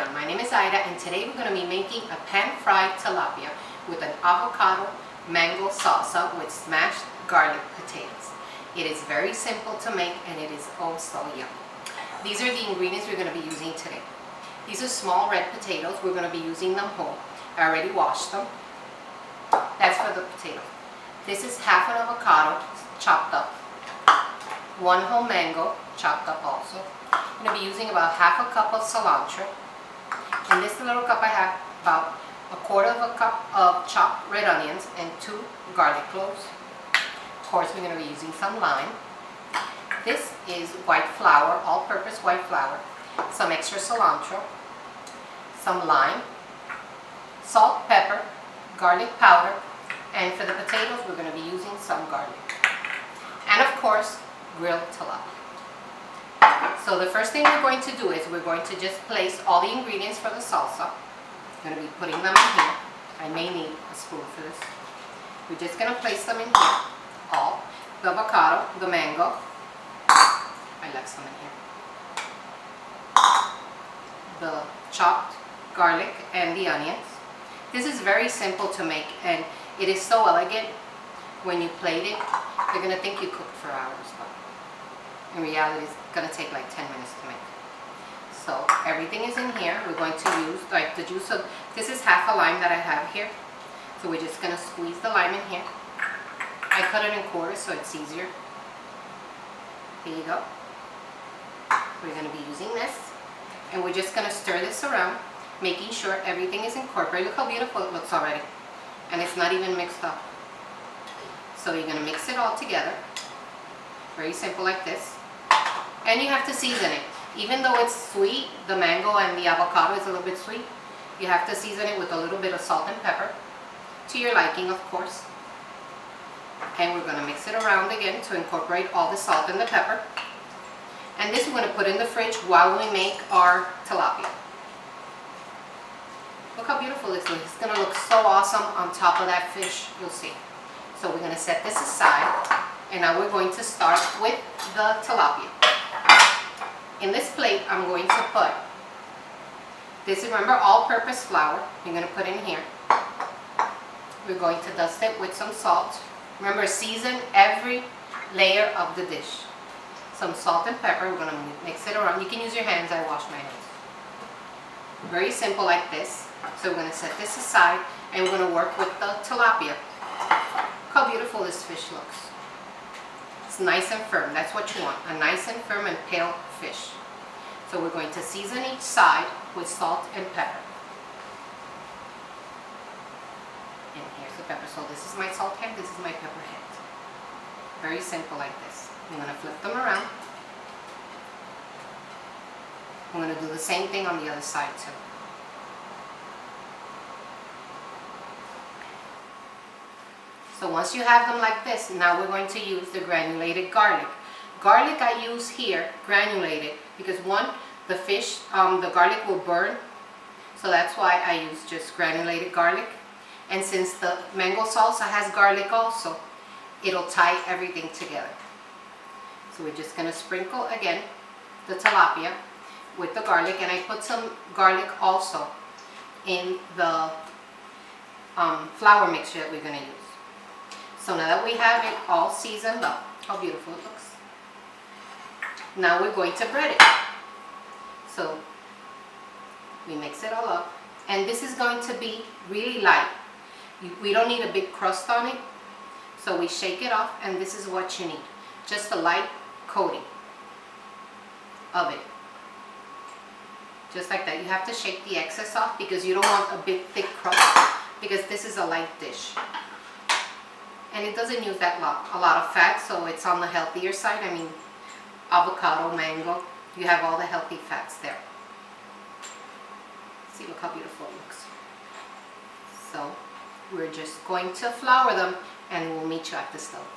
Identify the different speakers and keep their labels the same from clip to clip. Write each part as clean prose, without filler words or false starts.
Speaker 1: everyone, my name is Ida and today we're going to be making a pan-fried tilapia with an avocado mango salsa with smashed garlic potatoes. It is very simple to make and it is oh so yummy. These are the ingredients we're going to be using today. These are small red potatoes. We're going to be using them whole. I already washed them. That's for the potatoes. This is half an avocado chopped up. One whole mango chopped up also. I'm going to be using about half a cup of cilantro. In this little cup I have about a quarter of a cup of chopped red onions and 2 garlic cloves. Of course we're going to be using some lime. This is white flour, all-purpose white flour, some extra cilantro, some lime, salt, pepper, garlic powder, and for the potatoes we're going to be using some garlic. And of course, grilled tilapia. So the first thing we're going to do is we're going to just place all the ingredients for the salsa. I'm going to be putting them in here. I may need a spoon for this. We're just going to place them in here. All. The avocado, the mango. I left some in here. The chopped garlic and the onions. This is very simple to make and it is so elegant. When you plate it, they're going to think you cooked for hours. But in reality, it's going to take like 10 minutes to make. So everything is in here. We're going to use like the juice of, this is half a lime that I have here. So we're just going to squeeze the lime in here. I cut it in quarters so it's easier. Here you go. We're going to be using this. And we're just going to stir this around, making sure everything is incorporated. Look how beautiful it looks already. And it's not even mixed up. So you're going to mix it all together. Very simple like this. And you have to season it. Even though it's sweet, the mango and the avocado is a little bit sweet, you have to season it with a little bit of salt and pepper. To your liking, of course. And we're going to mix it around again to incorporate all the salt and the pepper. And this we're going to put in the fridge while we make our tilapia. Look how beautiful this looks. It's going to look so awesome on top of that fish. You'll see. So we're going to set this aside. And now we're going to start with the tilapia. In this plate, I'm going to put this, remember, all-purpose flour. You're going to put in here. We're going to dust it with some salt. Remember, season every layer of the dish. Some salt and pepper. We're going to mix it around. You can use your hands. I wash my hands. Very simple like this. So we're going to set this aside and we're going to work with the tilapia. Look how beautiful this fish looks. It's nice and firm. That's what you want. A nice and firm and pale fish. So we're going to season each side with salt and pepper. And here's the pepper. So this is my salt head. This is my pepper head. Very simple like this. I'm going to flip them around. I'm going to do the same thing on the other side too. So once you have them like this, now we're going to use the granulated garlic. Garlic I use here, granulated, because one, the fish, the garlic will burn. So that's why I use just granulated garlic. And since the mango salsa has garlic also, it'll tie everything together. So we're just going to sprinkle again the tilapia with the garlic. And I put some garlic also in the flour mixture that we're going to use. So now that we have it all seasoned up, how beautiful it looks. Now we're going to bread it. So we mix it all up. And this is going to be really light. We don't need a big crust on it. So we shake it off and this is what you need. Just a light coating of it. Just like that. You have to shake the excess off because you don't want a big thick crust because this is a light dish. And it doesn't use a lot of fat, so it's on the healthier side. I mean, avocado, mango, you have all the healthy fats there. See, look how beautiful it looks. So, we're just going to flour them and we'll meet you at the stove.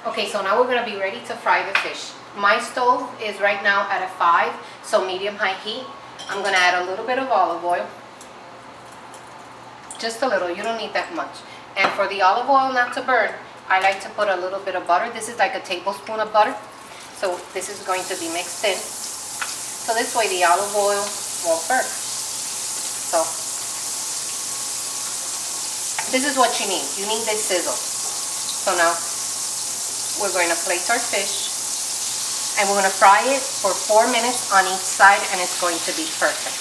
Speaker 1: Okay, so now we're going to be ready to fry the fish. My stove is right now at a 5, so medium-high heat. I'm going to add a little bit of olive oil. Just a little, you don't need that much. And for the olive oil not to burn, I like to put a little bit of butter. This is like a tablespoon of butter. So this is going to be mixed in. So this way the olive oil won't burn. So this is what you need. You need this sizzle. So now we're going to place our fish and we're going to fry it for 4 minutes on each side, and it's going to be perfect.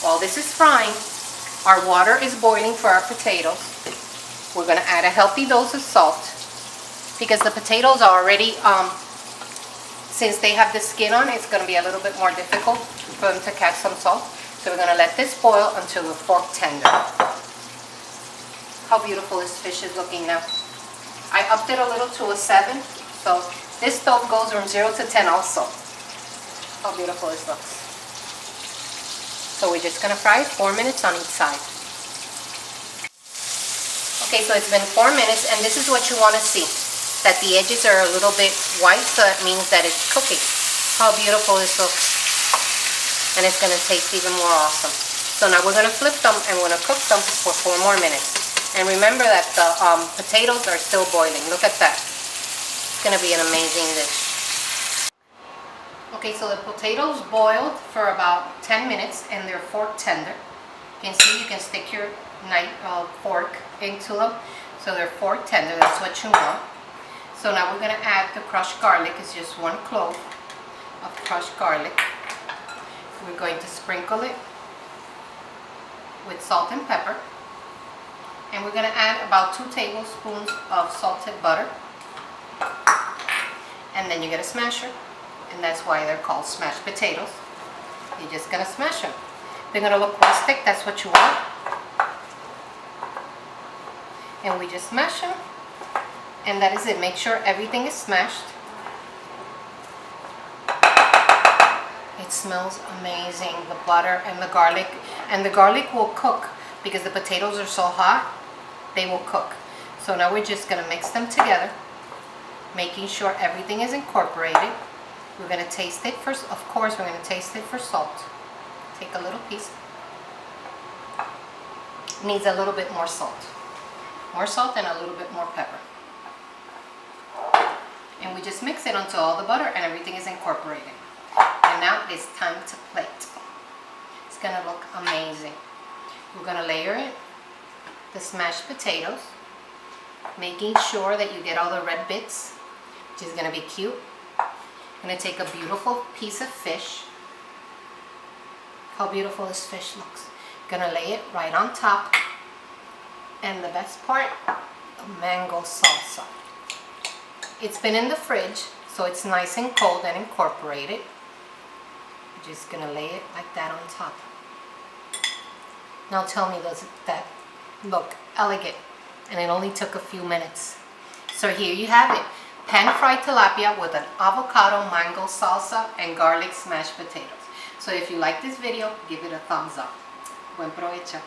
Speaker 1: While this is frying, our water is boiling for our potatoes. We're going to add a healthy dose of salt because the potatoes are already, since they have the skin on, it's going to be a little bit more difficult for them to catch some salt. So we're going to let this boil until the fork tender. How beautiful this fish is looking now. I upped it a little to a 7, so this stove goes from 0 to 10 also. How beautiful this looks. So we're just going to fry it 4 minutes on each side. Okay, so it's been 4 minutes, and this is what you want to see. That the edges are a little bit white, so that means that it's cooking. How beautiful this looks. And it's going to taste even more awesome. So now we're going to flip them, and we're going to cook them for 4 more minutes. And remember that the potatoes are still boiling. Look at that. It's going to be an amazing dish. Okay, so the potatoes boiled for about 10 minutes and they're fork tender. You can see you can stick your fork into them. So they're fork tender, that's what you want. So now we're going to add the crushed garlic. It's just 1 clove of crushed garlic. We're going to sprinkle it with salt and pepper. And we're going to add about 2 tablespoons of salted butter. And then you get a smasher. And that's why they're called smashed potatoes. You're just going to smash them. They're going to look rustic. That's what you want. And we just smash them. And that is it. Make sure everything is smashed. It smells amazing. The butter and the garlic. And the garlic will cook because the potatoes are so hot. They will cook. So now we're just going to mix them together, making sure everything is incorporated. We're going to taste it first. Of course, we're going to taste it for salt. Take a little piece. Needs a little bit more salt. More salt and a little bit more pepper. And we just mix it until all the butter and everything is incorporated. And now it's time to plate. It's going to look amazing. We're going to layer it, the smashed potatoes, making sure that you get all the red bits, which is going to be cute. I'm going to take a beautiful piece of fish. How beautiful this fish looks. Gonna lay it right on top. And the best part, the mango salsa. It's been in the fridge, so it's nice and cold and incorporated. Just gonna lay it like that on top. Now tell me, does that look elegant? And it only took a few minutes. So here you have it. Pan-fried tilapia with an avocado mango salsa and garlic smashed potatoes. So if you like this video, give it a thumbs up. Buen provecho.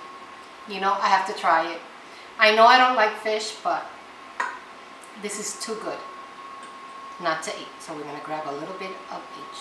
Speaker 1: You know, I have to try it. I know I don't like fish, but this is too good not to eat. So we're going to grab a little bit of each.